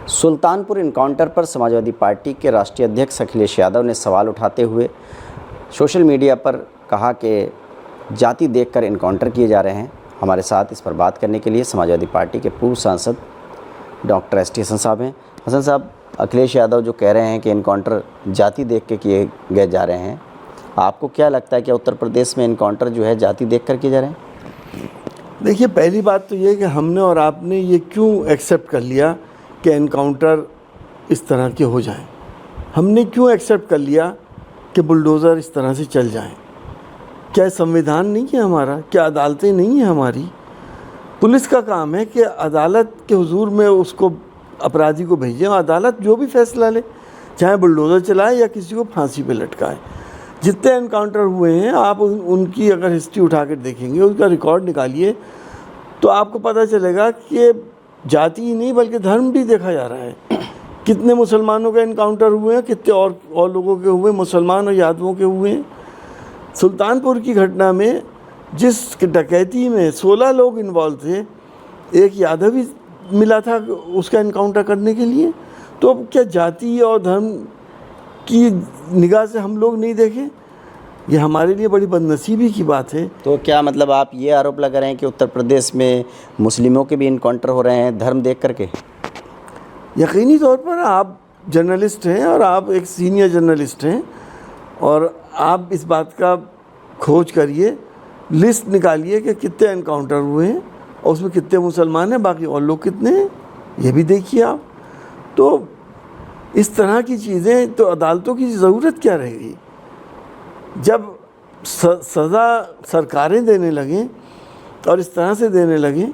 Sultanpur encounter पर Samajwadi party के राष्ट्रीय अध्यक्ष अखिलेश यादव ने सवाल उठाते हुए सोशल मीडिया पर कहा कि जाति देखकर इनकाउंटर किए जा रहे हैं। हमारे साथ इस पर बात करने के लिए समाजवादी पार्टी के पूर्व सांसद डॉक्टर एस टी हसन साहब हैं। हसन साहब, अखिलेश यादव जो कह रहे हैं कि इनकाउंटर जाति देख के किए गए जा रहे हैं, आपको क्या लगता है कि उत्तर प्रदेश में इनकाउंटर जो है जाति देख कर किए जा रहे हैं? देखिए, पहली बात तो ये है कि हमने और आपने ये क्यों एक्सेप्ट कर लिया कि एनकाउंटर इस तरह के हो जाएं। हमने क्यों एक्सेप्ट कर लिया कि बुलडोज़र इस तरह से चल जाएं। क्या संविधान नहीं है हमारा? क्या अदालतें नहीं हैं हमारी? पुलिस का काम है कि अदालत के हुजूर में उसको अपराधी को भेजें और अदालत जो भी फैसला ले, चाहे बुलडोज़र चलाए या किसी को फांसी पे लटकाए। जितने एनकाउंटर हुए हैं आप उनकी अगर हिस्ट्री उठा कर देखेंगे, उसका रिकॉर्ड निकालिए, तो आपको पता चलेगा कि जाति ही नहीं बल्कि धर्म भी देखा जा रहा है। कितने मुसलमानों के एनकाउंटर हुए हैं, कितने और लोगों के हुए, मुसलमान और यादवों के हुए हैं। सुल्तानपुर की घटना में जिस डकैती में 16 लोग इन्वॉल्व थे, एक यादव ही मिला था उसका एनकाउंटर करने के लिए। तो अब क्या जाति और धर्म की निगाह से हम लोग नहीं देखें? ये हमारे लिए बड़ी बदनसीबी की बात है। तो क्या मतलब आप ये आरोप लगा रहे हैं कि उत्तर प्रदेश में मुस्लिमों के भी इनकाउंटर हो रहे हैं धर्म देख करके? यकीनी तौर पर आप जर्नलिस्ट हैं और आप एक सीनियर जर्नलिस्ट हैं और आप इस बात का खोज करिए, लिस्ट निकालिए कि कितने एनकाउंटर हुए हैं और उसमें कितने मुसलमान हैं, बाकी और लोग कितने हैं, ये भी देखिए आप। तो इस तरह की चीज़ें तो अदालतों की ज़रूरत क्या रहेगी? जब सज़ा सरकारें देने लगें और इस तरह से देने लगें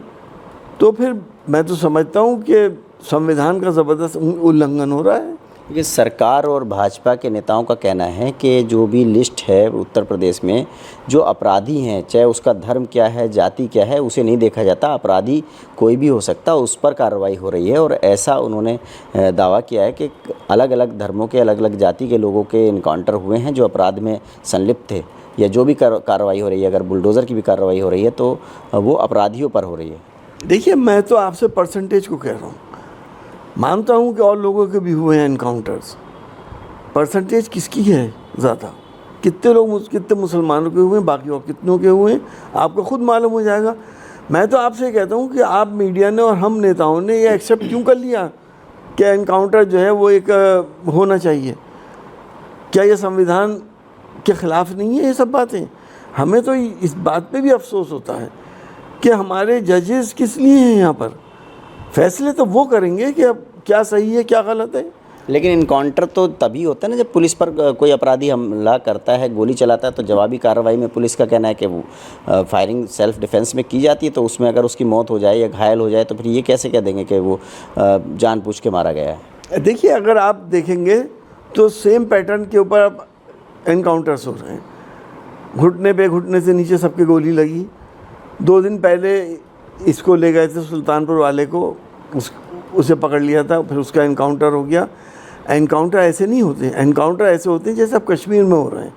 तो फिर मैं तो समझता हूँ कि संविधान का ज़बरदस्त उल्लंघन हो रहा है। ये सरकार और भाजपा के नेताओं का कहना है कि जो भी लिस्ट है उत्तर प्रदेश में, जो अपराधी हैं, चाहे उसका धर्म क्या है, जाति क्या है, उसे नहीं देखा जाता। अपराधी कोई भी हो सकता, उस पर कार्रवाई हो रही है। और ऐसा उन्होंने दावा किया है कि अलग अलग धर्मों के, अलग अलग जाति के लोगों के इनकाउंटर हुए हैं जो अपराध में संलिप्त थे, या जो भी कार्रवाई हो रही है, अगर बुलडोज़र की भी कार्रवाई हो रही है तो वो अपराधियों पर हो रही है। देखिए, मैं तो आपसे परसेंटेज को कह रहा हूँ। मानता हूँ कि और लोगों के भी हुए हैं एनकाउंटर्स। परसेंटेज किसकी है ज़्यादा? कितने लोग, कितने मुसलमानों के हुए हैं, बाकी और कितनों के हुए हैं, आपको खुद मालूम हो जाएगा। मैं तो आपसे कहता हूँ कि आप मीडिया ने और हम नेताओं ने ये एक्सेप्ट क्यों कर लिया कि एनकाउंटर जो है वो एक होना चाहिए? क्या ये संविधान के ख़िलाफ़ नहीं है ये सब बातें? हमें तो इस बात पे भी अफसोस होता है कि हमारे जजेस किस लिए हैं यहाँ पर? फैसले तो वो करेंगे कि अब क्या सही है क्या गलत है। लेकिन इनकाउंटर तो तभी होता है ना जब पुलिस पर कोई अपराधी हमला करता है, गोली चलाता है, तो जवाबी कार्रवाई में पुलिस का कहना है कि वो फायरिंग सेल्फ डिफेंस में की जाती है। तो उसमें अगर उसकी मौत हो जाए या घायल हो जाए तो फिर ये कैसे कह देंगे कि वो जानबूझ के मारा गया है? देखिए, अगर आप देखेंगे तो सेम पैटर्न के ऊपर अब एनकाउंटर्स हो रहे हैं। घुटने पे घुटने से नीचे सबके गोली लगी। 2 दिन पहले इसको ले गए थे सुल्तानपुर वाले को, उसे पकड़ लिया था, फिर उसका एनकाउंटर हो गया। एनकाउंटर ऐसे नहीं होते। एनकाउंटर ऐसे होते हैं जैसे अब कश्मीर में हो रहे हैं।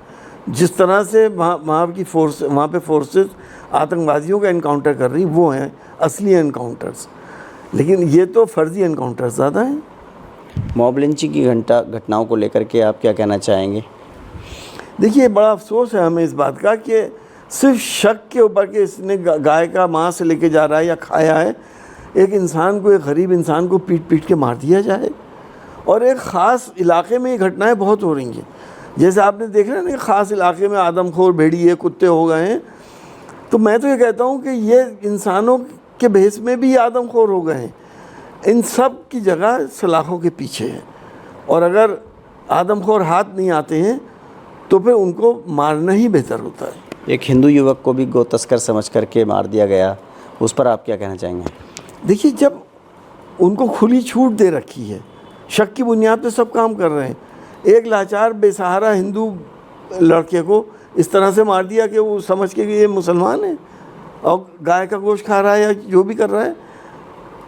जिस तरह से वहाँ पे फोर्सेस आतंकवादियों का एनकाउंटर कर रही, वो हैं असली एनकाउंटर्स। लेकिन ये तो फर्जी एनकाउंटर्स ज़्यादा हैं। मॉब लिंचिंग की घटनाओं को लेकर के आप क्या कहना चाहेंगे? देखिए, बड़ा अफसोस है हमें इस बात का कि सिर्फ शक के ऊपर कि इसने गाय का मांस लेके जा रहा है या खाया है, एक इंसान को, एक गरीब इंसान को पीट पीट के मार दिया जाए। और एक ख़ास इलाके में ये घटनाएं बहुत हो रही हैं। जैसे आपने देख रहे हैं ना, ख़ास इलाके में आदमखोर भेड़िए कुत्ते हो गए हैं। तो मैं तो ये कहता हूँ कि ये इंसानों के भेष में भी आदमखोर हो गए हैं। इन सब की जगह सलाखों के पीछे है। और अगर आदमखोर हाथ नहीं आते हैं तो फिर उनको मारना ही बेहतर होता है। एक हिंदू युवक को भी गो तस्कर समझ करके मार दिया गया, उस पर आप क्या कहना चाहेंगे? देखिए, जब उनको खुली छूट दे रखी है, शक की बुनियाद पे सब काम कर रहे हैं। एक लाचार बेसहारा हिंदू लड़के को इस तरह से मार दिया कि वो समझ के कि ये मुसलमान है और गाय का गोश्त खा रहा है या जो भी कर रहा है,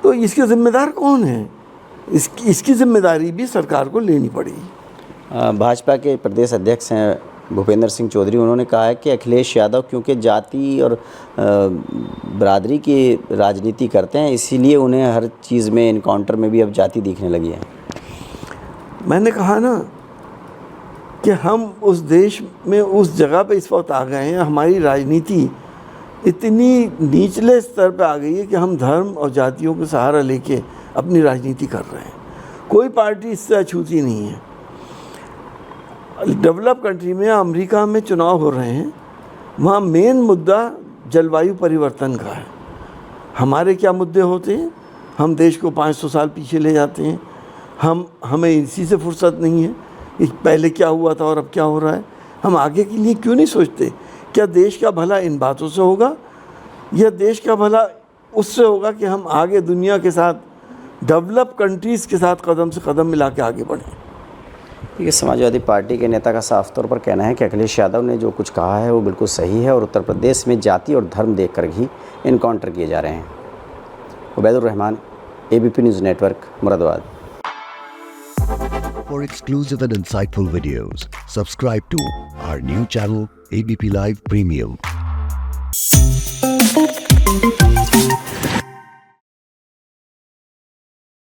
तो इसके ज़िम्मेदार कौन है? इसकी ज़िम्मेदारी भी सरकार को लेनी पड़ेगी। भाजपा के प्रदेश अध्यक्ष हैं भूपेंद्र सिंह चौधरी, उन्होंने कहा है कि अखिलेश यादव क्योंकि जाति और बरादरी की राजनीति करते हैं, इसीलिए उन्हें हर चीज़ में, इनकाउंटर में भी अब जाति दिखने लगी है। मैंने कहा ना कि हम उस देश में उस जगह पे इस वक्त आ गए हैं, हमारी राजनीति इतनी निचले स्तर पे आ गई है कि हम धर्म और जातियों का सहारा लेके अपनी राजनीति कर रहे हैं। कोई पार्टी इससे अछूती नहीं है। डेवलप कंट्री में, अमेरिका में चुनाव हो रहे हैं, वहाँ मेन मुद्दा जलवायु परिवर्तन का है। हमारे क्या मुद्दे होते हैं? हम देश को 500 साल पीछे ले जाते हैं। हमें इसी से फुर्सत नहीं है कि पहले क्या हुआ था और अब क्या हो रहा है। हम आगे के लिए क्यों नहीं सोचते? क्या देश का भला इन बातों से होगा या देश का भला उससे होगा कि हम आगे दुनिया के साथ, डेवलप कंट्रीज़ के साथ कदम से कदम मिला के आगे बढ़ें? ये समाजवादी पार्टी के नेता का साफ तौर पर कहना है कि अखिलेश यादव ने जो कुछ कहा है वो बिल्कुल सही है और उत्तर प्रदेश में जाति और धर्म देखकर ही इनकाउंटर किए जा रहे हैं। Ubaidur Rahman, ABP news network, Moradabad. For exclusive and insightful videos, subscribe to our new channel ABP Live Premium.